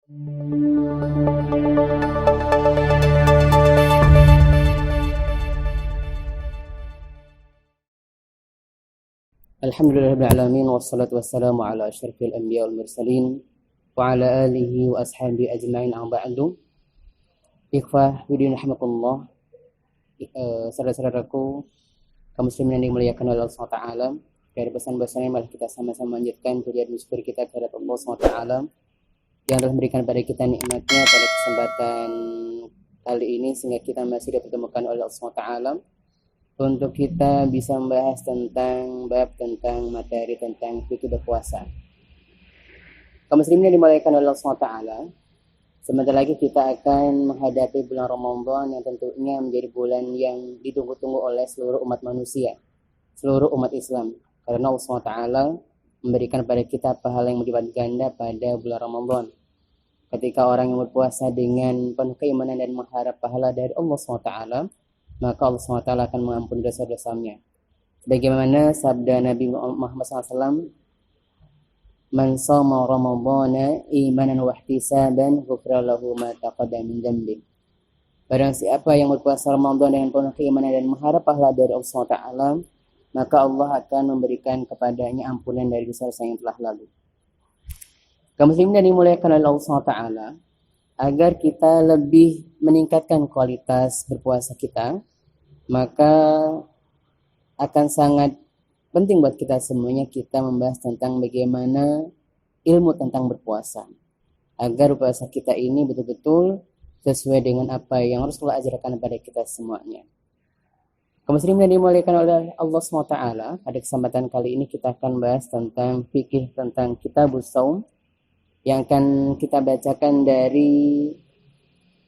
Alhamdulillahirrahmanirrahim. Wassalatu wassalamu ala asyrafil anbiya wal mursalin wa ala alihi wa ashabihi ajma'in amma ba'du. Ikhwah fillah rahimakumullah. Saudara-saudaraku kaum muslimin yang dimuliakan oleh Allah SWT, dari pesan-pesannya malah kita sama-sama lanjutkan pujian syukur kita kepada Allah SWT yang telah memberikan pada kita nikmatnya pada kesempatan kali ini sehingga kita masih dipertemukan oleh Allah SWT untuk kita bisa membahas tentang tentang materi tentang fikih berpuasa. Kaum muslimin yang dimuliakan oleh Allah SWT, sebentar lagi kita akan menghadapi bulan Ramadan yang tentunya menjadi bulan yang ditunggu-tunggu oleh seluruh umat manusia, seluruh umat Islam. Karena Allah SWT memberikan pada kita pahala yang berlipat ganda pada bulan Ramadan. Ketika orang yang berpuasa dengan penuh keimanan dan mengharap pahala dari Allah SWT, maka Allah SWT akan mengampuni dosa-dosanya. Bagaimana sabda Nabi Muhammad SAW, "Man shoma Ramadhana imanan wa ihtisaban ghufira lahu ma taqaddama min dhanbi." Barang siapa yang berpuasa Ramadan dengan penuh keimanan dan mengharap pahala dari Allah SWT, maka Allah akan memberikan kepadanya ampunan dari dosa-dosa yang telah lalu. Kaum muslimin yang dimuliakan oleh Allah SWT, agar kita lebih meningkatkan kualitas berpuasa kita, maka akan sangat penting buat kita semuanya kita membahas tentang bagaimana ilmu tentang berpuasa, agar puasa kita ini betul-betul sesuai dengan apa yang Rasulullah ajarkan kepada kita semuanya. Kaum muslimin yang dimuliakan oleh Allah SWT, pada kesempatan kali ini kita akan bahas tentang fikih tentang Kitabus Shaum yang akan kita bacakan dari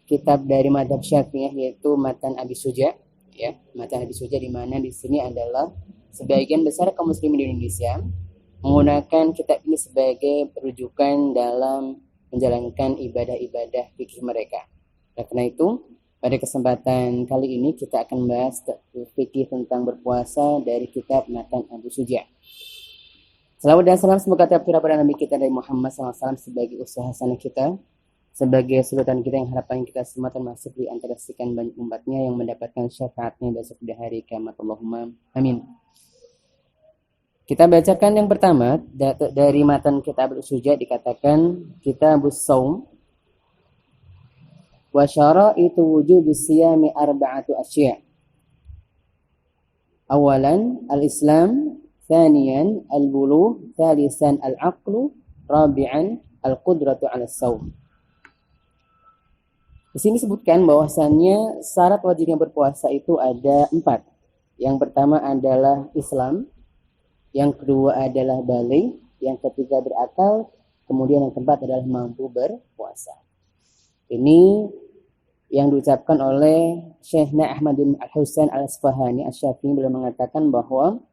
kitab dari mazhab Syafi'iyah, yaitu Matan Abi Suja, ya, Matan Abi Suja, di mana di sini adalah sebagian besar kaum muslimin di Indonesia menggunakan kitab ini sebagai rujukan dalam menjalankan ibadah-ibadah fikih mereka. Nah, karena itu pada kesempatan kali ini kita akan bahas fikih tentang berpuasa dari kitab Matan Abi Suja. Salawat dan salam semoga tercurah pada Nabi kita dari Muhammad SAW sebagai usaha sana kita, sebagai sulutan kita yang harapan kita semua termasuk di antara sekian banyak umatnya yang mendapatkan syafaatnya besok di hari kiamat. Allahumma amin. Kita bacakan yang pertama dari matan kitab Al-Suja, dikatakan Kitabus Shaum wa syara'itu wujubis siyami arba'atu asya'. Awalan al-Islam, thaniyan al-bulugh, thalithan al-aqlu, rabi'an al-qudratu 'ala as-shaum. Di sini disebutkan bahwasannya syarat wajibnya berpuasa itu ada 4. Yang pertama adalah Islam, yang kedua adalah baligh, yang ketiga berakal, kemudian yang keempat adalah mampu berpuasa. Ini yang diucapkan oleh Syekhna Ahmad bin Al-Husain Al-Asfahani Asy-Syafi'i, beliau mengatakan bahwa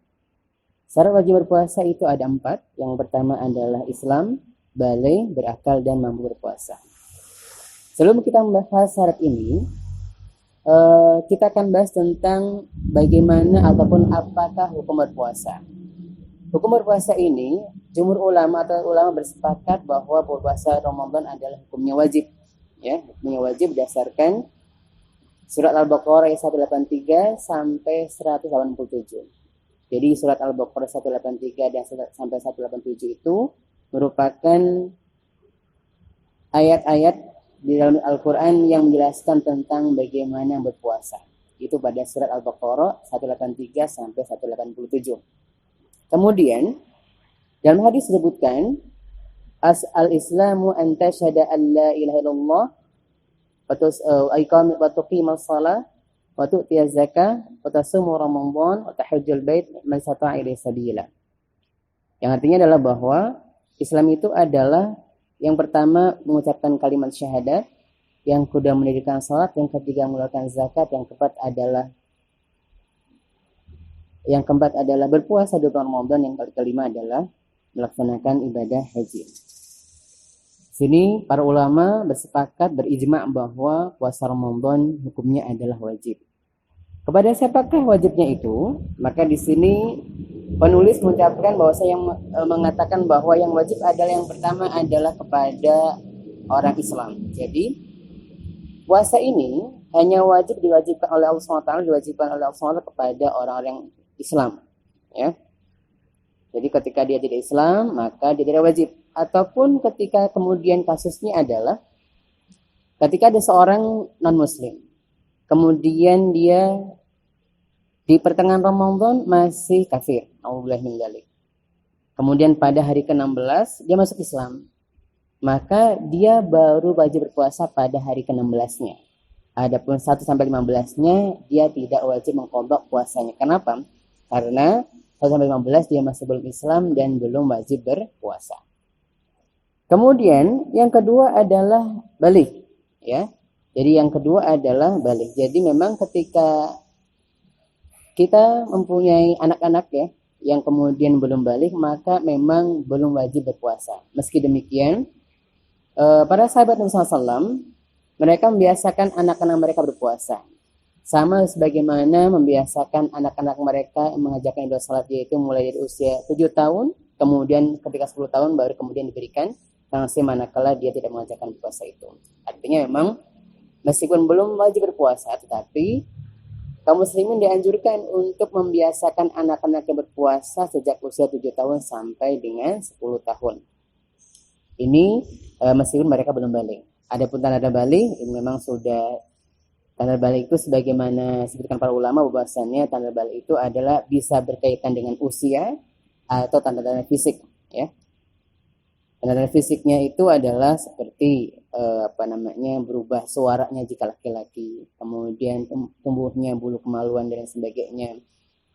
syarat wajib berpuasa itu ada 4. Yang pertama adalah Islam, baligh, berakal, dan mampu berpuasa. Sebelum kita membahas syarat ini, kita akan bahas tentang bagaimana ataupun apakah hukum berpuasa. Hukum berpuasa ini, jumhur ulama atau ulama bersepakat bahwa berpuasa Ramadan adalah hukumnya wajib. Ya, hukumnya wajib berdasarkan surat Al-Baqarah 183 sampai 187. Jadi surat Al-Baqarah 183 dan sampai 187 itu merupakan ayat-ayat di dalam Al-Quran yang menjelaskan tentang bagaimana berpuasa. Itu pada surat Al-Baqarah 183 sampai 187. Kemudian dalam hadis disebutkan al-Islamu an tashhada an la ilaha illallah wa tuqimas shalah wa tu'tiyaz zakah wa tasumu ramadan wa tahajjul bait man istata'a ilaihi sabila. Yang artinya adalah bahwa Islam itu adalah yang pertama mengucapkan kalimat syahadat, yang kedua mendirikan salat, yang ketiga mengeluarkan zakat, yang keempat adalah berpuasa di bulan Ramadan, yang kelima adalah melaksanakan ibadah haji. Sini para ulama bersepakat berijma' bahwa puasa Ramadan hukumnya adalah wajib. Kepada siapakah wajibnya itu? Maka di sini penulis mengucapkan bahwa yang mengatakan bahwa yang wajib adalah yang pertama adalah kepada orang Islam. Jadi puasa ini hanya diwajibkan oleh Allah SWT, kepada orang-orang Islam, ya. Jadi ketika dia tidak Islam, maka dia tidak wajib. Ataupun ketika kemudian kasusnya adalah ketika ada seorang non-muslim, kemudian dia di pertengahan Ramadan masih kafir, auzubillahi min dzalik. Kemudian pada hari ke-16 dia masuk Islam, maka dia baru wajib berpuasa pada hari ke-16-nya. Adapun 1 sampai 15-nya dia tidak wajib mengqadha puasanya. Kenapa? Karena 1 sampai 15 dia masih belum Islam dan belum wajib berpuasa. Kemudian yang kedua adalah balik, ya. Jadi yang kedua adalah balik. Jadi memang ketika kita mempunyai anak-anak, ya, yang kemudian belum balik, maka memang belum wajib berpuasa. Meski demikian, para sahabat Nabi SAW, mereka membiasakan anak-anak mereka berpuasa. Sama sebagaimana membiasakan anak-anak mereka mengajarkan ibadah salat, yaitu mulai dari usia 7 tahun, kemudian ketika 10 tahun baru kemudian diberikan sanksi manakala dia tidak mengajarkan puasa itu. Artinya memang meskipun belum wajib berpuasa, tetapi kaum muslimin dianjurkan untuk membiasakan anak-anak yang berpuasa sejak usia 7 tahun sampai dengan 10 tahun. Ini meskipun mereka belum balik. Adapun tanda balik, ini memang sudah, tanda balik itu sebagaimana disebutkan para ulama bahwasannya tanda balik itu adalah bisa berkaitan dengan usia atau tanda-tanda fisik, ya. Tanda-tanda fisiknya itu adalah seperti berubah suaranya jika laki-laki, kemudian tumbuhnya bulu kemaluan dan sebagainya.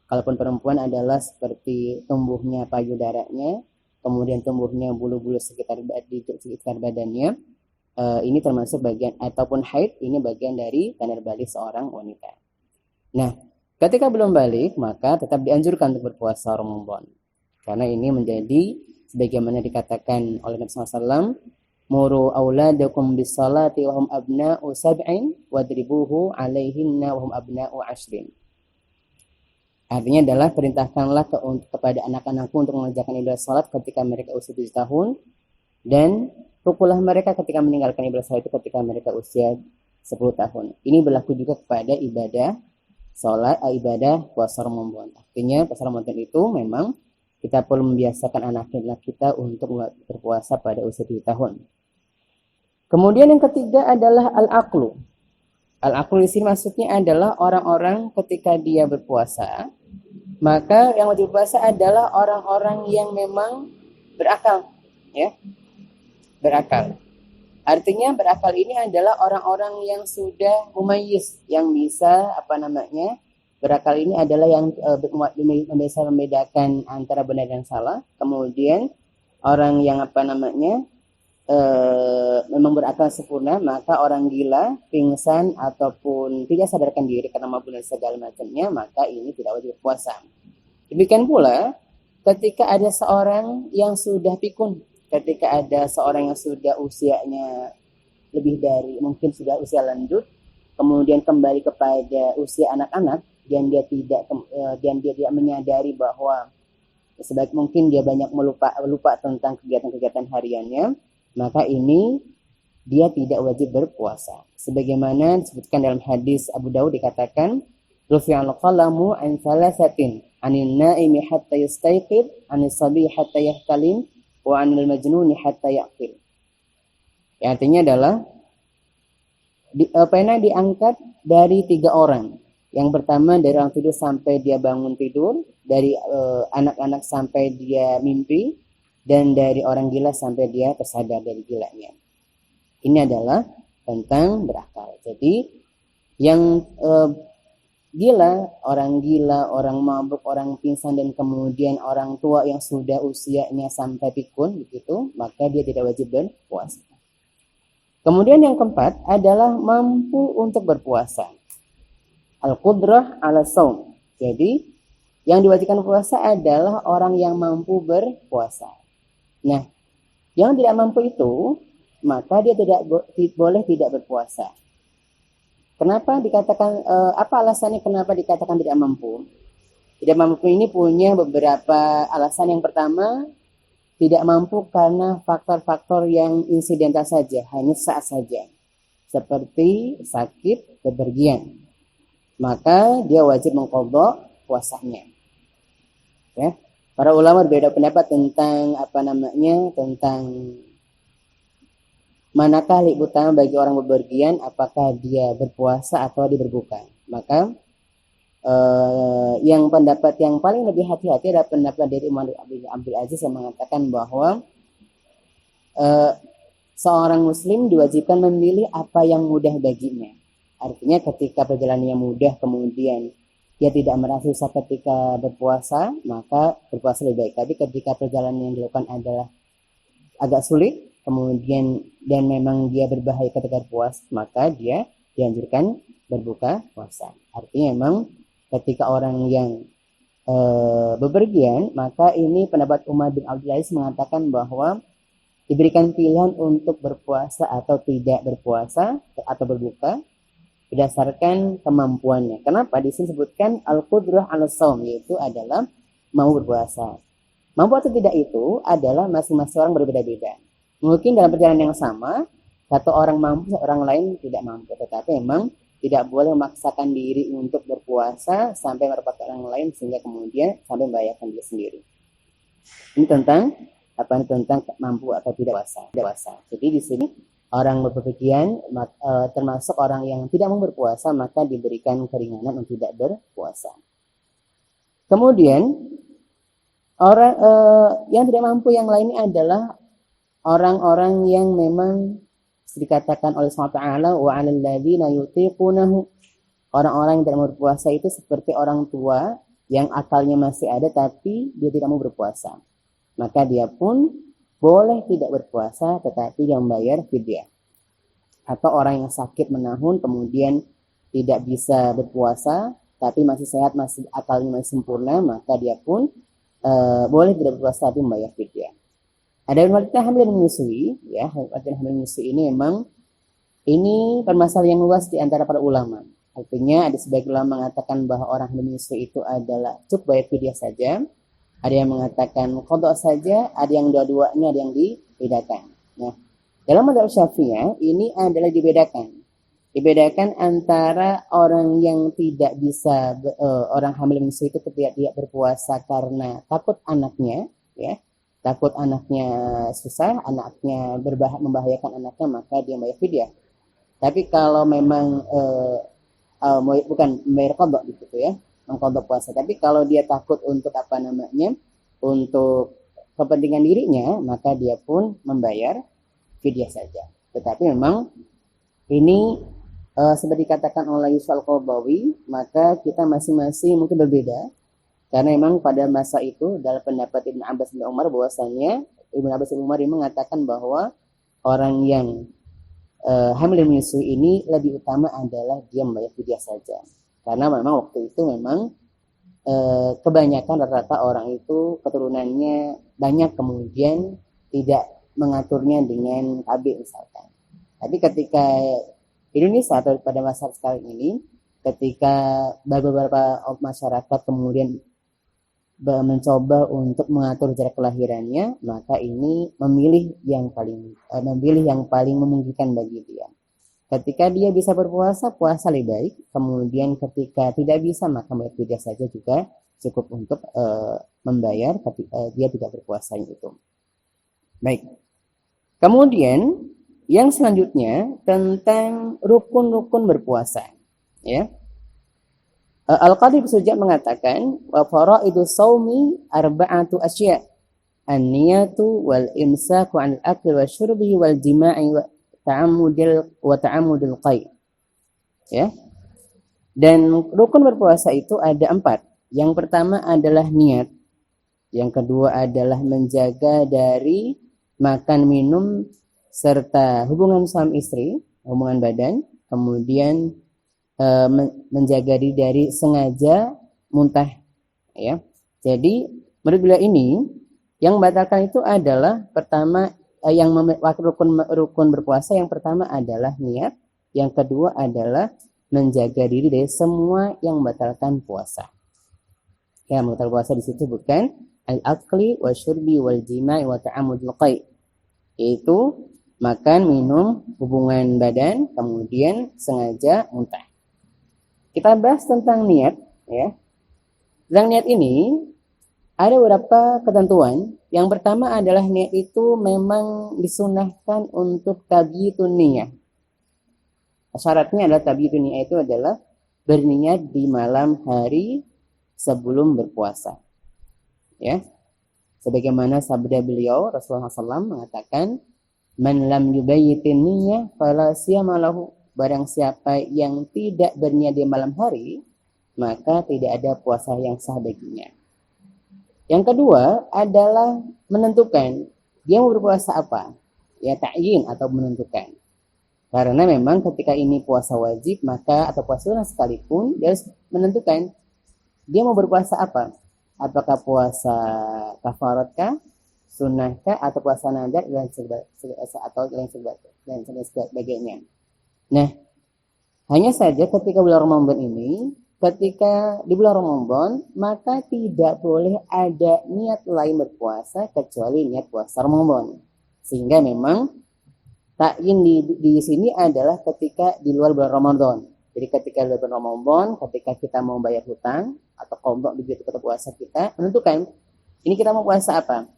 Kalaupun perempuan adalah seperti tumbuhnya payudaranya, kemudian tumbuhnya bulu-bulu sekitar badannya. Ini termasuk bagian, ataupun haid, ini bagian dari tanda balik seorang wanita. Nah, ketika belum balik, maka tetap dianjurkan untuk berpuasa Ramadan, karena ini menjadi sebagaimana dikatakan oleh Nabi SAW, muru auladakum bis-salati wa hum abna'u sab'in wadribuhu 'alaihinna wa hum abna'u 'ashrin. Artinya adalah perintahkanlah kepada anak-anakku untuk mengerjakan ibadah salat ketika mereka usia 7 tahun, dan pukullah mereka ketika meninggalkan ibadah salat itu ketika mereka usia 10 tahun. Ini berlaku juga kepada ibadah salat, ibadah puasa Ramadan. Artinya puasa Ramadan itu memang kita perlu membiasakan anak-anak kita untuk berpuasa pada usia 7 tahun. Kemudian yang ketiga adalah al-aqlu. Al-aqlu di sini maksudnya adalah orang-orang ketika dia berpuasa, maka yang wajib berpuasa adalah orang-orang yang memang berakal, ya. Berakal. Artinya berakal ini adalah orang-orang yang sudah mumayyiz, yang bisa berakal ini adalah yang bisa membedakan antara benar dan salah. Kemudian orang yang memang berakal sempurna, maka orang gila, pingsan ataupun tidak sadarkan diri karena mabuk dan segala macamnya, maka ini tidak wajib puasa. Demikian pula ketika ada seorang yang sudah pikun, ketika ada seorang yang sudah usianya lebih dari, mungkin sudah usia lanjut, kemudian kembali kepada usia anak-anak, dan dia tidak menyadari bahwa sebaik mungkin dia banyak lupa tentang kegiatan-kegiatan hariannya, maka ini dia tidak wajib berpuasa. Sebagaimana disebutkan dalam hadis Abu Daud, dikatakan rufi'al qalamu an thalathatin 'anil naimi hatta yastayqid, 'anis sabi hatta yahtalim, wa 'anil majnuni hatta yaqil. Ya, artinya adalah pena diangkat dari 3 orang. Yang pertama dari orang tidur sampai dia bangun tidur, dari anak-anak sampai dia mimpi, dan dari orang gila sampai dia tersadar dari gilanya. Ini adalah tentang berakal. Jadi yang orang gila, orang mabuk, orang pingsan, dan kemudian orang tua yang sudah usianya sampai pikun begitu, maka dia tidak wajib berpuasa. Kemudian yang keempat adalah mampu untuk berpuasa. Al-qudrah ala saum. Jadi yang diwajibkan puasa adalah orang yang mampu berpuasa. Nah, yang tidak mampu itu, maka dia boleh tidak berpuasa. Kenapa dikatakan, apa alasannya kenapa dikatakan tidak mampu? Tidak mampu ini punya beberapa alasan. Yang pertama, tidak mampu karena faktor-faktor yang insidental saja, hanya saat saja, seperti sakit, bepergian, maka dia wajib mengqadha puasanya. Ya, para ulama berbeda pendapat tentang tentang manakah lebih utama bagi orang bepergian, apakah dia berpuasa atau dia berbuka. Maka yang pendapat yang paling lebih hati-hati adalah pendapat dari Umar bin Abdul Aziz yang mengatakan bahwa seorang muslim diwajibkan memilih apa yang mudah baginya. Artinya ketika perjalanan yang mudah kemudian dia tidak merasa susah ketika berpuasa, maka berpuasa lebih baik. Tapi ketika perjalanan yang dilakukan adalah agak sulit, kemudian dan memang dia berbahaya ketika berpuasa, maka dia dianjurkan berbuka puasa. Artinya memang ketika orang yang bepergian, maka ini pendapat Umar bin Abdul Aziz mengatakan bahwa diberikan pilihan untuk berpuasa atau tidak berpuasa atau berbuka berdasarkan kemampuannya. Kenapa? Di sini sebutkan al-qudrah 'ala shaum, yaitu adalah mau berpuasa. Mampu atau tidak itu adalah masing-masing orang berbeda-beda. Mungkin dalam perjalanan yang sama, satu orang mampu, orang lain tidak mampu. Tetapi memang tidak boleh memaksakan diri untuk berpuasa sampai merepotkan orang lain sehingga kemudian sampai membahayakan diri sendiri. Ini tentang mampu atau tidak puasa. Jadi di sini orang berpergian termasuk orang yang tidak mau berpuasa, maka diberikan keringanan untuk tidak berpuasa. Kemudian orang yang tidak mampu yang lainnya adalah orang-orang yang memang dikatakan oleh SWT wa 'alal ladzina yutiqunahu, orang-orang yang tidak mau berpuasa itu seperti orang tua yang akalnya masih ada tapi dia tidak mau berpuasa. Maka dia pun boleh tidak berpuasa tetapi dia membayar fidyah. Atau orang yang sakit menahun kemudian tidak bisa berpuasa tapi masih sehat, masih akalnya masih sempurna, maka dia pun boleh tidak berpuasa tapi membayar fidyah. Ada wanita hamil dan menyusui, ya, wanita hamil dan menyusui ini memang ini permasalahan yang luas di antara para ulama. Artinya ada sebagian ulama mengatakan bahwa orang hamil menyusui itu adalah cukup bayar fidyah saja. Ada yang mengatakan qadha saja, ada yang dua-duanya, ada yang dibedakan. Nah, dalam mazhab Syafi'iyah ini adalah dibedakan antara orang yang tidak bisa orang hamil menyusui itu ketika dia berpuasa karena takut anaknya, ya, takut anaknya susah, anaknya membahayakan anaknya, maka dia bayar fidyah. Tapi kalau memang bukan bayar qadha gitu ya, mengqadha puasa. Tapi kalau dia takut untuk untuk kepentingan dirinya, maka dia pun membayar fidyah saja. Tetapi memang ini seperti dikatakan oleh Yusuf Al-Qaradawi, maka kita masing-masing mungkin berbeda. Karena memang pada masa itu dalam pendapat Ibn Abbas bin Umar bahwasanya Ibn Abbas bin Umar ini mengatakan bahwa orang yang hamil dan menyusui ini lebih utama adalah dia membayar fidyah saja. Karena memang waktu itu memang kebanyakan rata-rata orang itu keturunannya banyak, kemudian tidak mengaturnya dengan KB misalkan. Tapi ketika Indonesia atau pada masa sekarang ini, ketika beberapa masyarakat kemudian mencoba untuk mengatur jarak kelahirannya, maka ini memilih yang paling memungkinkan bagi dia. Ketika dia bisa berpuasa, puasa lebih baik. Kemudian ketika tidak bisa, maka bayar fidyah saja juga cukup untuk membayar dia tidak berpuasa itu. Baik. Kemudian yang selanjutnya tentang rukun-rukun berpuasa, ya. Al-Qadhi Suja mengatakan wa faraidu shaumi arba'atu asya' an-niyatu wal imsaku 'anil akli wasyurbi wal jima'i wa ta'ammudil qai'. Ya. Dan rukun berpuasa itu ada 4. Yang pertama adalah niat. Yang kedua adalah menjaga dari makan minum serta hubungan suami istri, hubungan badan, kemudian menjaga diri dari sengaja muntah, ya. Jadi menurut beliau ini yang membatalkan itu adalah pertama rukun berpuasa yang pertama adalah niat, yang kedua adalah menjaga diri dari semua yang membatalkan puasa. Ya, membatalkan puasa di situ bukan al-akli wa syurbi wal jima'i wa ta'amudul qai, yaitu makan, minum, hubungan badan, kemudian sengaja muntah. Kita bahas tentang niat, ya. Tentang niat ini ada beberapa ketentuan. Yang pertama adalah niat itu memang disunahkan untuk tabyitun niyah. Syaratnya adalah tabyitun niyah itu adalah berniat di malam hari sebelum berpuasa. Ya. Sebagaimana sabda beliau Rasulullah SAW mengatakan, "Man lam yubayyitin niyyah fala siyama lahu." Barang siapa yang tidak berniat di malam hari, maka tidak ada puasa yang sah baginya. Yang kedua adalah menentukan dia mau berpuasa apa. Ya, ta'yin atau menentukan. Karena memang ketika ini puasa wajib, maka atau puasa sunnah sekalipun dia harus menentukan dia mau berpuasa apa. Apakah puasa kafaratkah, sunnahkah, atau puasa nadar dan sebagainya. Nah, hanya saja ketika bulan Ramadan ini, ketika di bulan Ramadan, maka tidak boleh ada niat lain berpuasa kecuali niat puasa Ramadan. Sehingga memang ta'yin di sini adalah ketika di luar bulan Ramadan. Jadi ketika di bulan Ramadan, ketika kita mau bayar hutang atau qadha di ketika puasa kita, menentukan ini kita mau puasa apa?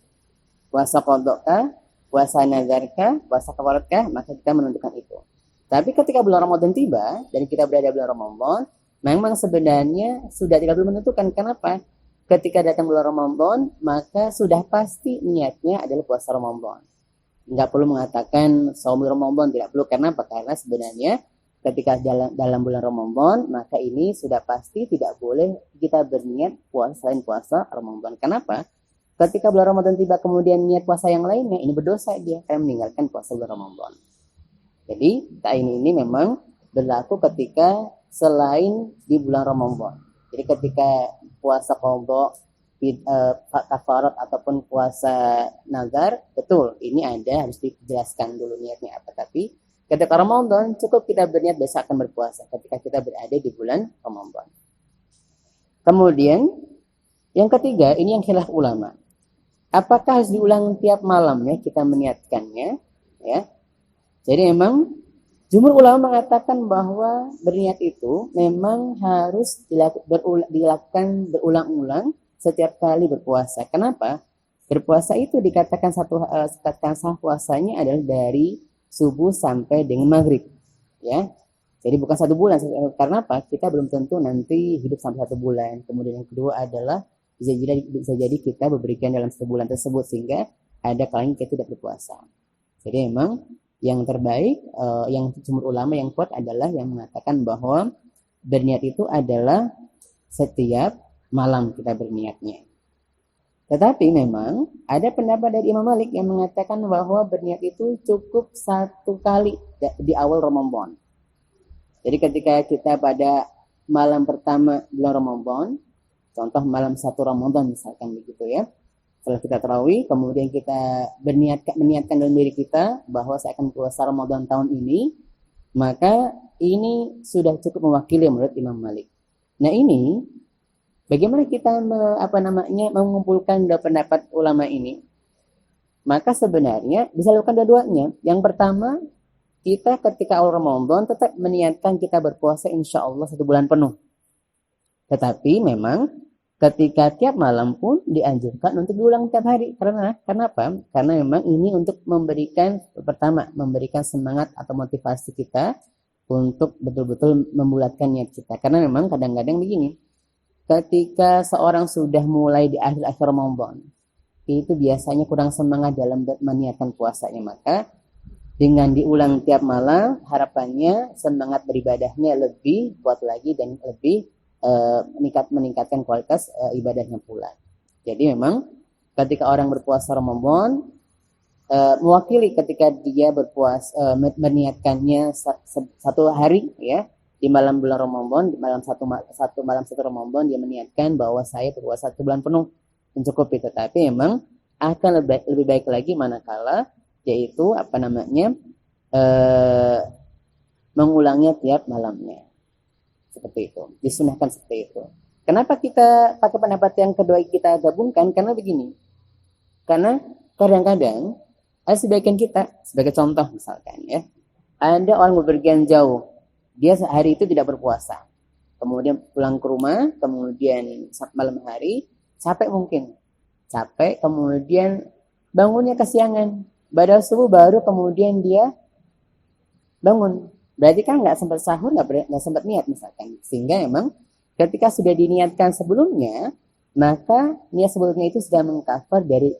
Puasa qadha, puasa nazarkah, puasa kafaratkah, maka kita menentukan itu. Tapi ketika bulan Ramadan tiba dan kita berada di bulan Ramadan, memang sebenarnya sudah tidak perlu menentukan. Kenapa? Ketika datang bulan Ramadan, maka sudah pasti niatnya adalah puasa Ramadan. Enggak perlu mengatakan saum Ramadan, tidak perlu. Kenapa? Karena sebenarnya ketika dalam bulan Ramadan, maka ini sudah pasti tidak boleh kita berniat puasa selain puasa Ramadan. Kenapa? Ketika bulan Ramadan tiba kemudian niat puasa yang lainnya, ini berdosa dia karena meninggalkan puasa bulan Ramadan. Jadi ta'yin ini memang berlaku ketika selain di bulan Ramadan. Jadi ketika puasa qadha, kafarat ataupun puasa nazar, betul ini ada, harus dijelaskan dulu niatnya apa. Tapi ketika Ramadan cukup kita berniat besok akan berpuasa ketika kita berada di bulan Ramadan. Kemudian yang ketiga, ini yang khilaf ulama. Apakah harus diulang tiap malam ya kita meniatkannya, ya? Jadi memang jumhur ulama mengatakan bahwa berniat itu memang harus dilakukan berulang-ulang setiap kali berpuasa. Kenapa? Berpuasa itu dikatakan sah puasanya adalah dari subuh sampai dengan maghrib, ya. Jadi bukan 1 bulan. Karena apa? Kita belum tentu nanti hidup sampai 1 bulan. Kemudian yang kedua adalah bisa jadi kita berikan dalam 1 bulan tersebut sehingga ada kalanya kita tidak berpuasa. Jadi memang yang terbaik, yang jumhur ulama yang kuat adalah yang mengatakan bahwa berniat itu adalah setiap malam kita berniatnya. Tetapi memang ada pendapat dari Imam Malik yang mengatakan bahwa berniat itu cukup 1 kali di awal Ramadan. Jadi ketika kita pada malam pertama bulan Ramadan, contoh malam 1 Ramadan misalkan begitu ya. Setelah kita tarawih, kemudian kita meniatkan dalam diri kita bahwa saya akan puasa Ramadan tahun ini, maka ini sudah cukup mewakili menurut Imam Malik. Nah ini, bagaimana kita mengumpulkan dua pendapat ulama ini? Maka sebenarnya bisa lakukan dua-duanya. Yang pertama, kita ketika awal Ramadan tetap meniatkan kita berpuasa insya Allah 1 bulan penuh. Tetapi memang ketika tiap malam pun dianjurkan untuk diulang tiap hari. Karena apa? Karena memang ini untuk memberikan semangat atau motivasi kita untuk betul-betul membulatkan niat kita. Karena memang kadang-kadang begini, ketika seorang sudah mulai di akhir-akhir Ramadan, itu biasanya kurang semangat dalam meniatkan puasanya. Maka dengan diulang tiap malam, harapannya semangat beribadahnya lebih kuat lagi dan lebih meningkatkan kualitas ibadahnya pula. Jadi memang ketika orang berpuasa Ramadan, mewakili ketika dia berpuasa meniatkannya 1 hari ya di malam bulan Ramadan, di malam satu Ramadan dia meniatkan bahwa saya berpuasa 1 bulan penuh mencukupi. Tetapi memang akan lebih baik lagi manakala yaitu mengulangnya tiap malamnya. Seperti itu, disunahkan seperti itu. Kenapa kita pakai pendapat yang kedua kita gabungkan? Karena begini. Karena kadang-kadang ada sebagian kita, sebagai contoh misalkan ya, ada orang bepergian jauh, dia sehari itu tidak berpuasa, kemudian pulang ke rumah, kemudian malam hari capek mungkin, capek, kemudian bangunnya kesiangan, badal subuh baru kemudian dia bangun, berarti kan nggak sempat sahur, nggak sempat niat misalkan, sehingga emang ketika sudah diniatkan sebelumnya, maka niat sebelumnya itu sudah mengcover dari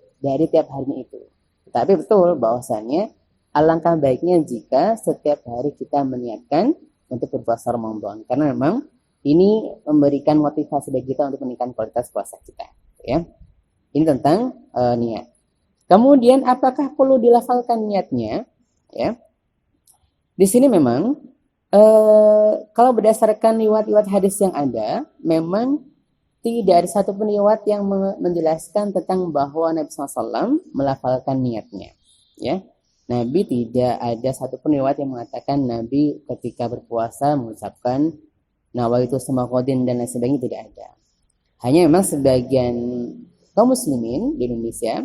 tiap harinya itu. Tapi betul bahwasannya alangkah baiknya jika setiap hari kita meniatkan untuk berpuasa Ramadan, karena memang ini memberikan motivasi bagi kita untuk meningkatkan kualitas puasa kita. Ya, ini tentang niat. Kemudian apakah perlu dilafalkan niatnya? Ya, di sini memang kalau berdasarkan riwayat-riwayat hadis yang ada, memang tidak ada satupun riwayat yang menjelaskan tentang bahwa Nabi SAW melafalkan niatnya. Ya, Nabi tidak ada satupun riwayat yang mengatakan Nabi ketika berpuasa mengucapkan nawaitu sumaqodin dan lain sebagainya, tidak ada. Hanya memang sebagian kaum muslimin di Indonesia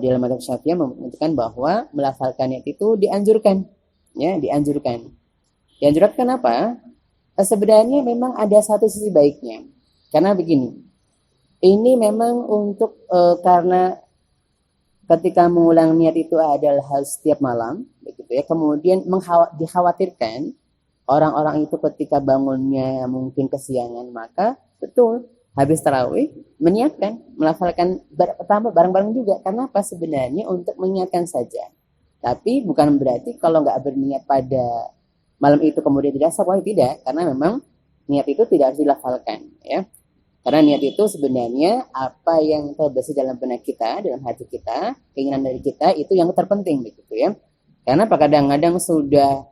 di dalam mazhab Syafi'iyah menunjukkan bahwa melafalkan niat itu dianjurkan. Ya, dianjurkan. Dianjurkan kenapa? Sebenarnya memang ada satu sisi baiknya. Karena begini, ini memang untuk karena ketika mengulang niat itu adalah harus setiap malam, begitu ya. Kemudian dikhawatirkan orang-orang itu ketika bangunnya mungkin kesiangan, maka betul habis tarawih meniatkan, melafalkan pertama bareng-bareng juga. Karena apa? Sebenarnya untuk mengingatkan saja. Tapi bukan berarti kalau nggak berniat pada malam itu kemudian tidak sah, tidak. Karena memang niat itu tidak harus dilafalkan, ya. Karena niat itu sebenarnya apa yang terbesit dalam benak kita, dalam hati kita, keinginan dari kita itu yang terpenting, begitu ya. Karena kadang-kadang sudah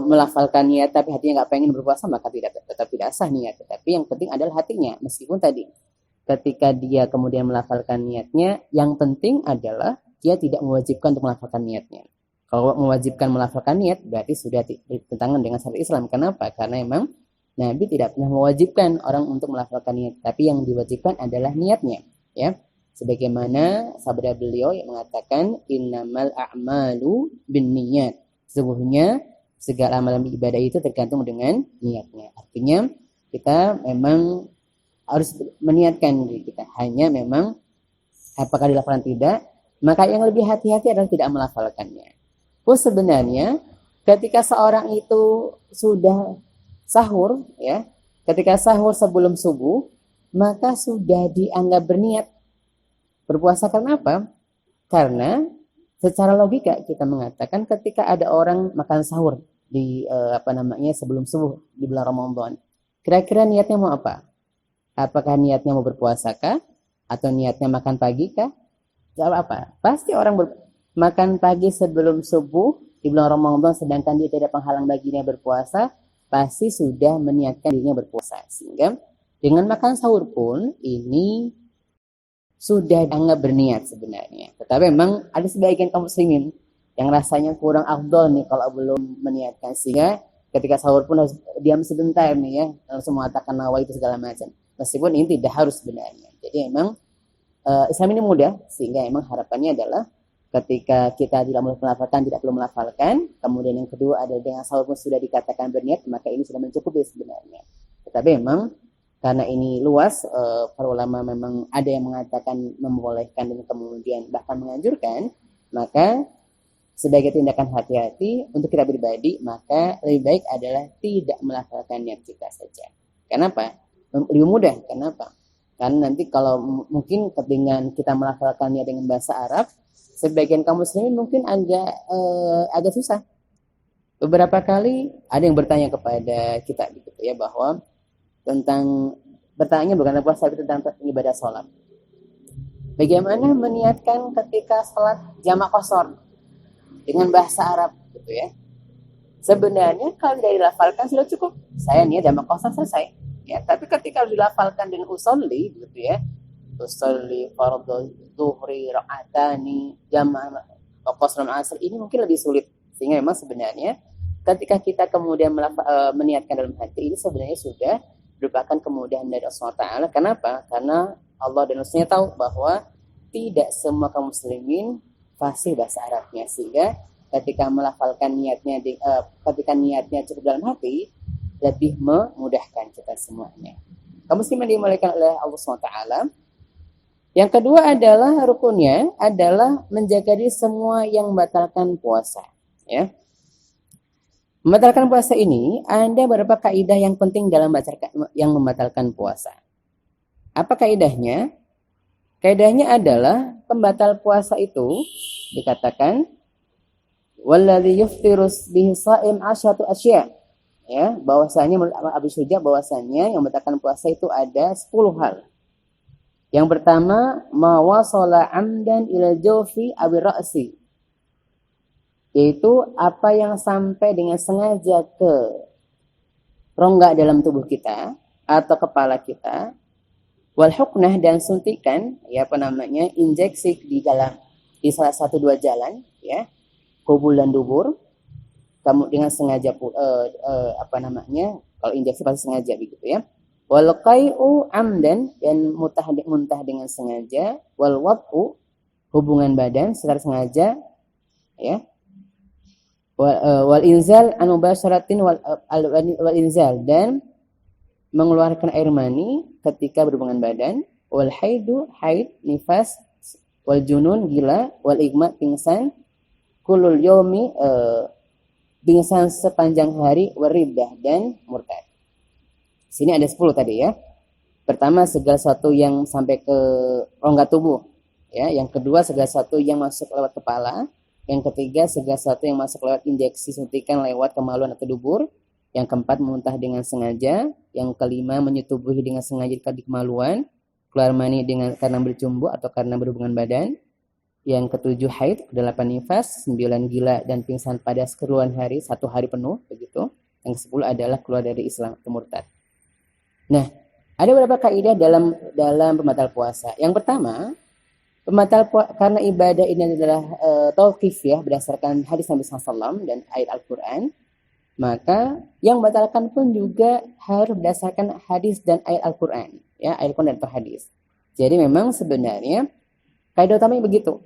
melafalkan niat tapi hatinya nggak pengen berpuasa, maka tetap tidak sah niat. Tapi yang penting adalah hatinya. Meskipun tadi ketika dia kemudian melafalkan niatnya, yang penting adalah dia tidak mewajibkan untuk melafalkan niatnya. Kalau mewajibkan melafalkan niat, berarti sudah bertentangan dengan syariat Islam. Kenapa? Karena memang Nabi tidak pernah mewajibkan orang untuk melafalkan niat, tapi yang diwajibkan adalah niatnya, ya. Sebagaimana sabda beliau yang mengatakan innamal a'malu binniyat. Sesungguhnya segala amalan ibadah itu tergantung dengan niatnya. Artinya kita memang harus meniatkan diri kita. Hanya memang apakah dilafalkan tidak, maka yang lebih hati-hati adalah tidak melafalkannya. Sebenarnya ketika seorang itu sudah sahur, ya, ketika sahur sebelum subuh, maka sudah dianggap berniat berpuasa. Karena apa? Karena secara logika kita mengatakan ketika ada orang makan sahur di sebelum subuh di bulan Ramadan, kira-kira niatnya mau apa? Apakah niatnya mau berpuasa kah? Atau niatnya makan pagi kah? Jawab apa? Pasti orang makan pagi sebelum subuh di bulan Ramadan sedangkan dia tidak penghalang baginya berpuasa, pasti sudah meniatkan dirinya berpuasa. Sehingga dengan makan sahur pun ini sudah dianggap berniat sebenarnya. Tetapi memang ada sebagian kaum muslimin yang rasanya kurang afdol nih kalau belum meniatkan, sehingga ketika sahur pun harus diam sebentar nih ya, langsung mengatakan nawa itu segala macam. Meskipun ini tidak harus sebenarnya. Jadi memang Islam ini mudah, sehingga memang harapannya adalah ketika kita tidak melafalkan, tidak perlu melafalkan. Kemudian yang kedua ada dengan sahur pun sudah dikatakan berniat, maka ini sudah mencukupi sebenarnya. Tetapi memang karena ini luas, para ulama memang ada yang mengatakan membolehkan dan kemudian bahkan menganjurkan, maka sebagai tindakan hati-hati untuk kita pribadi, maka lebih baik adalah tidak melafalkan niat kita saja. Kenapa? Lebih mudah. Kenapa? Karena nanti kalau mungkin dengan kita melafalkan niat dengan bahasa Arab, sebagian kaum muslimin mungkin agak susah. Beberapa kali ada yang bertanya kepada kita gitu ya, bahwa tentang bertanya bukan puasa tapi tentang ibadah sholat. Bagaimana meniatkan ketika sholat jamak qashar dengan bahasa Arab gitu ya. Sebenarnya kalau tidak dilafalkan sudah cukup. Saya niat jamak qashar selesai. Ya, tapi ketika harus dilafalkan dengan usolli gitu ya. Usolli fardhu dhuhri rakaatani jama' qasrun asr, ini mungkin lebih sulit. Sehingga memang sebenarnya ketika kita kemudian meniatkan dalam hati, ini sebenarnya sudah merupakan kemudahan dari Allah SWT. Kenapa? Karena Allah dan Rasulnya tahu bahwa tidak semua kaum muslimin fasih bahasa Arabnya, sehingga ketika melafalkan ketika niatnya cukup dalam hati, lebih memudahkan kita semuanya. Kaum muslimin dimuliakan oleh Allah SWT. Yang kedua adalah rukunnya adalah menjaga diri semua yang membatalkan puasa. Ya. Membatalkan puasa ini ada beberapa kaidah yang penting dalam yang membatalkan puasa. Apa kaidahnya? Kaidahnya adalah pembatal puasa itu dikatakan walladzi yuftirus bihi shaim 'asyatu asya. Ya, bahwasanya menurut Abu Syuja bahwasanya yang membatalkan puasa itu ada 10 hal. Yang pertama, ma wasala 'amdan ila jawfi aw ra'si. Yaitu apa yang sampai dengan sengaja ke rongga dalam tubuh kita atau kepala kita, wal huknah dan suntikan, ya injeksi di salah satu dua jalan, ya, kubul dan dubur, kamu dengan sengaja kalau injeksi pasti sengaja begitu ya. Wal qai'u amdan dan muntah dengan sengaja, wal wad'u hubungan badan secara sengaja, ya. Wal inzal an mubasyaratin wal inzal dan mengeluarkan air mani ketika berhubungan badan, wal haidu haid nifas, wal junun gila, wal igma pingsan, kulul yomi pingsan sepanjang hari, wariddah dan murtad. Sini ada 10 tadi ya. Pertama, segala sesuatu yang sampai ke rongga tubuh, ya. Yang kedua, segala sesuatu yang masuk lewat kepala. Yang ketiga, segala sesuatu yang masuk lewat injeksi suntikan lewat kemaluan atau dubur. Yang keempat, muntah dengan sengaja. Yang kelima, menyetubuhi dengan sengaja di kemaluan, keluar mani karena bercumbu atau karena berhubungan badan. Yang ketujuh, haid. Kedelapan, nifas. 9, gila dan pingsan pada sekeluruhan hari, 1 hari penuh, begitu. Yang ke-10 adalah keluar dari Islam atau murtad. Nah, ada beberapa kaidah dalam pembatal puasa. Yang pertama, karena ibadah ini adalah tauqif ya, berdasarkan hadis Nabi SAW dan ayat Al-Quran, maka yang membatalkan pun juga harus berdasarkan hadis dan ayat Al-Quran, ya, ayat Al-Quran dan hadis. Jadi memang sebenarnya kaidah utamanya begitu.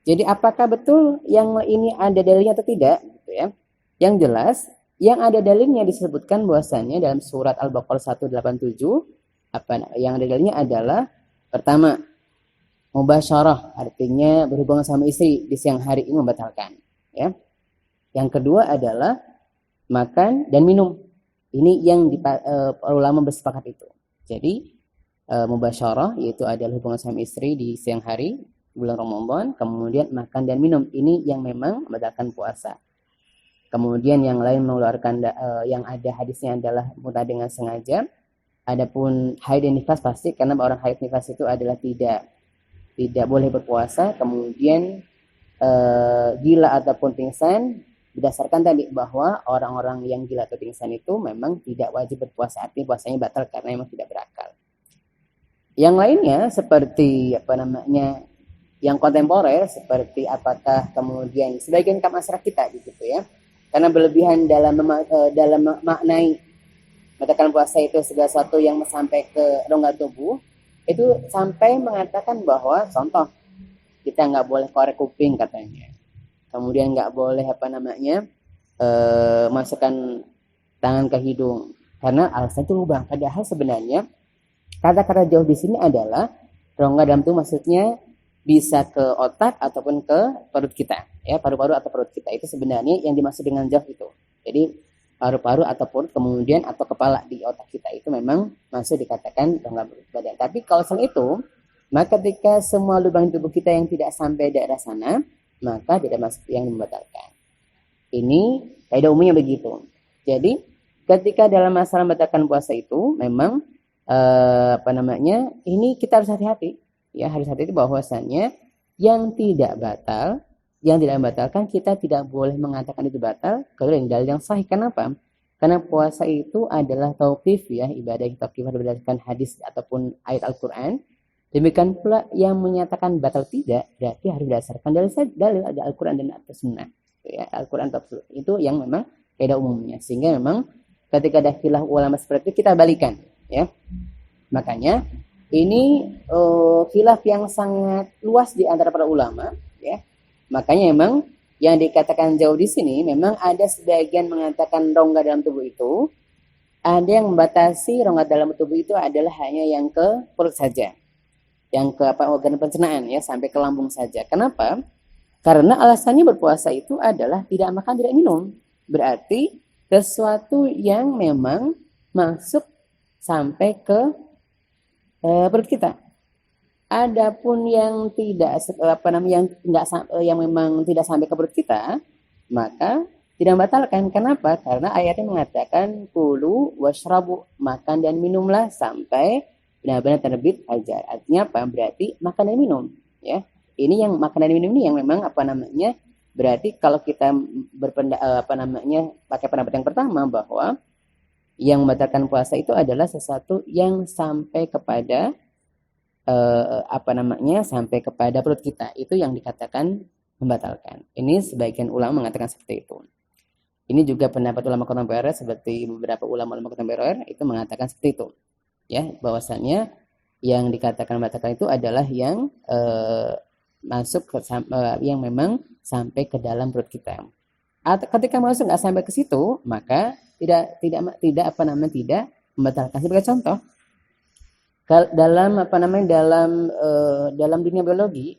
Jadi apakah betul yang ini ada dalilnya atau tidak, gitu ya? Yang jelas, yang ada dalilnya disebutkan bahwasannya dalam surat Al-Baqarah 187, yang ada dalilnya adalah pertama, mubasyarah, artinya berhubungan sama istri di siang hari ini membatalkan, ya. Yang kedua adalah makan dan minum. Ini yang ulama bersepakat itu. Jadi mubasyarah yaitu adalah hubungan sama istri di siang hari bulan Ramadan, kemudian makan dan minum ini yang memang membatalkan puasa. Kemudian yang lain mengeluarkan yang ada hadisnya adalah muntah dengan sengaja. Adapun haid dan nifas pasti, karena orang haid nifas itu adalah tidak boleh berpuasa. Kemudian gila ataupun pingsan, berdasarkan tadi bahwa orang-orang yang gila atau pingsan itu memang tidak wajib berpuasa, artinya puasanya batal karena memang tidak berakal. Yang lainnya seperti yang kontemporer, seperti apakah kemudian sebagian masyarakat kita gitu ya, karena berlebihan dalam maknai mengatakan puasa itu segala sesuatu yang sampai ke rongga tubuh, itu sampai mengatakan bahwa contoh kita nggak boleh korek kuping katanya, kemudian nggak boleh masukkan tangan ke hidung karena alasan itu lubang. Padahal sebenarnya kata-kata jauh di sini adalah rongga dalam tubuh, maksudnya bisa ke otak ataupun ke perut kita, ya, paru-paru atau perut kita. Itu sebenarnya yang dimaksud dengan jauh itu. Jadi paru-paru atau perut kemudian atau kepala di otak kita itu memang masih dikatakan rongga badan. Tapi kalau selain itu, maka ketika semua lubang tubuh kita yang tidak sampai daerah sana, maka tidak masuk yang membatalkan. Ini kaidah umumnya begitu. Jadi ketika dalam masalah membatalkan puasa itu memang ini kita harus hati-hati. Ya, harus hati-hati bahwasannya yang tidak membatalkan kita tidak boleh mengatakan itu batal kalau yang dalil yang sahih. Kenapa? Karena puasa itu adalah tauqif ya, ibadah tauqif berdasarkan hadis ataupun ayat Al-Qur'an. Demikian pula yang menyatakan batal tidak berarti harus berdasarkan dalil ada Al-Qur'an dan As-Sunnah. Ya, Al-Qur'an itu yang memang kaidah umumnya. Sehingga memang ketika ada khilaf ulama seperti itu kita balikan. ya. Makanya ini khilaf yang sangat luas di antara para ulama, ya. Makanya memang yang dikatakan jauh di sini memang ada sebagian mengatakan rongga dalam tubuh itu, ada yang membatasi rongga dalam tubuh itu adalah hanya yang ke perut saja, yang ke organ pencernaan ya, sampai ke lambung saja. Kenapa? Karena alasannya berpuasa itu adalah tidak makan, tidak minum. Berarti sesuatu yang memang masuk sampai ke perut kita. Adapun yang tidak yang memang tidak sampai ke perut kita, maka tidak membatalkan. Kenapa? Karena ayatnya mengatakan kulu washrabu, makan dan minumlah sampai benar-benar terbit fajar. Artinya apa? Berarti makan dan minum, ya. Ini yang makan dan minum ini yang memang berarti kalau kita pakai pendapat yang pertama bahwa yang membatalkan puasa itu adalah sesuatu yang sampai kepada sampai kepada perut kita, itu yang dikatakan membatalkan. Ini sebagian ulama mengatakan seperti itu. Ini juga pendapat ulama kontemporer, seperti beberapa ulama kontemporer itu mengatakan seperti itu, ya, bahwasannya yang dikatakan membatalkan itu adalah yang masuk ke yang memang sampai ke dalam perut kita. Atau ketika masuk nggak sampai ke situ, maka tidak membatalkan. Sebagai contoh, dalam dalam dunia biologi,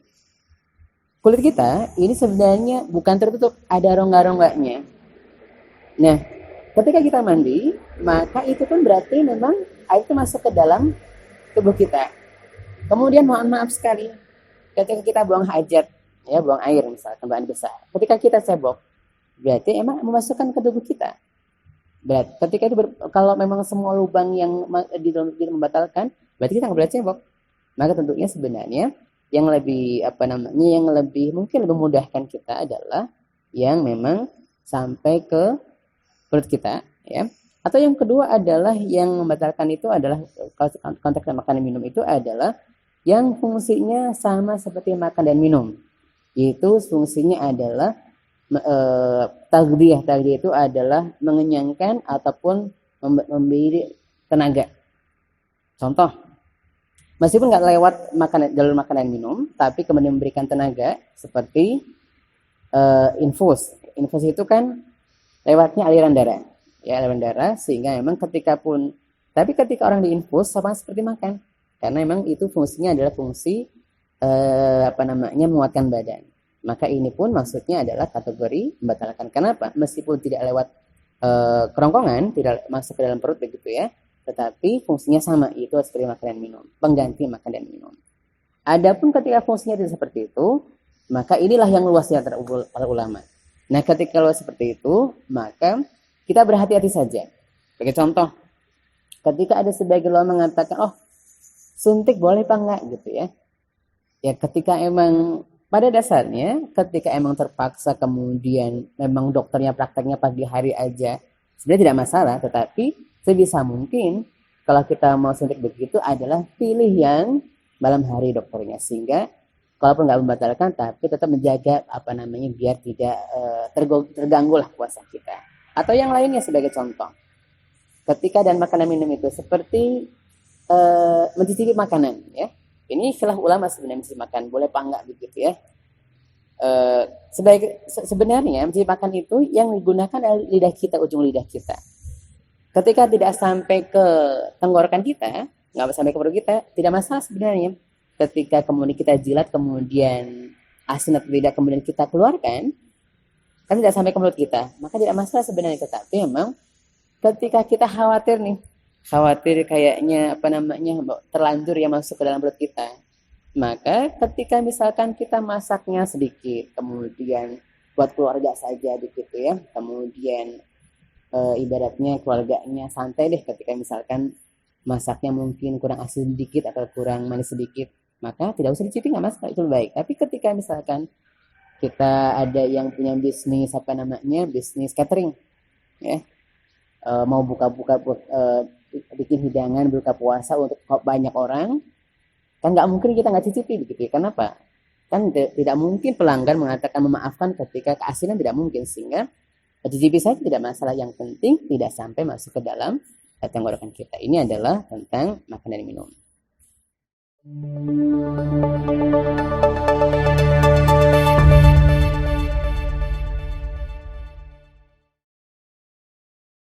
kulit kita ini sebenarnya bukan tertutup, ada rongga-rongganya. Nah, ketika kita mandi, maka itu pun berarti memang air itu masuk ke dalam tubuh kita. Kemudian mohon maaf sekali, ketika kita buang hajat, ya, buang air misalkan, buang air besar, ketika kita cebok, berarti emang memasukkan ke tubuh kita. Berarti ketika itu kalau memang semua lubang yang membatalkan, berarti kita nggak boleh cebok. Maka tentunya sebenarnya yang lebih mungkin lebih memudahkan kita adalah yang memang sampai ke perut kita, ya. Atau yang kedua adalah yang membatalkan itu adalah konteks makan dan minum itu adalah yang fungsinya sama seperti makan dan minum. Itu fungsinya adalah tagdiyah itu adalah mengenyangkan ataupun memberi tenaga. Contoh, meskipun nggak lewat jalur makanan minum, tapi kemudian memberikan tenaga seperti infus. Infus itu kan lewatnya aliran darah, ya, aliran darah, sehingga memang ketika orang diinfus sama seperti makan, karena memang itu fungsinya adalah fungsi menguatkan badan. Maka ini pun maksudnya adalah kategori membatalkan. Kenapa? Meskipun tidak lewat kerongkongan, tidak masuk ke dalam perut begitu ya, tetapi fungsinya sama, itu seperti makan dan minum, pengganti makan dan minum. Adapun ketika fungsinya tidak seperti itu, maka inilah yang luasnya antara para ulama. Nah, ketika luas seperti itu, maka kita berhati-hati saja. Sebagai contoh, ketika ada sebagian ulama mengatakan, oh, suntik boleh apa enggak gitu ya. Ya, ketika emang pada dasarnya, ketika emang terpaksa kemudian memang dokternya prakteknya pagi hari aja, sebenarnya tidak masalah. Tetapi sebisa mungkin kalau kita mau suntik begitu adalah pilih yang malam hari dokternya, sehingga kalaupun nggak membatalkan, tapi tetap menjaga biar tidak terganggu lah puasa kita. Atau yang lainnya sebagai contoh, ketika dan makanan minum itu seperti mencicipi makanan, ya. Ini khilaf ulama sebenarnya, mencicipi makan boleh apa enggak begitu ya. Sebenarnya mencicipi makan itu yang digunakan adalah lidah kita, ujung lidah kita. Ketika tidak sampai ke tenggorokan kita, nggak sampai ke perut kita, tidak masalah sebenarnya. Ketika kemudian kita jilat, kemudian asin atau tidak kemudian kita keluarkan, kan tidak sampai ke mulut kita, maka tidak masalah sebenarnya. Tetapi memang ketika kita khawatir kayaknya terlanjur ya masuk ke dalam perut kita, maka ketika misalkan kita masaknya sedikit, kemudian buat keluarga saja begitu ya, kemudian ibaratnya keluarganya santai deh, ketika misalkan masaknya mungkin kurang asin sedikit atau kurang manis sedikit, maka tidak usah dicicipi, nggak masalah, itu lebih baik. Tapi ketika misalkan kita ada yang punya bisnis bisnis catering, ya, mau buka-buka bikin hidangan buka puasa untuk banyak orang, kan nggak mungkin kita nggak cicipi begitu ya. Kenapa? Kan tidak mungkin pelanggan mengatakan memaafkan ketika keasinan, tidak mungkin, sehingga cicipi saja tidak masalah. Yang penting tidak sampai masuk ke dalam tenggorokan kita. Ini adalah tentang makan dan minum.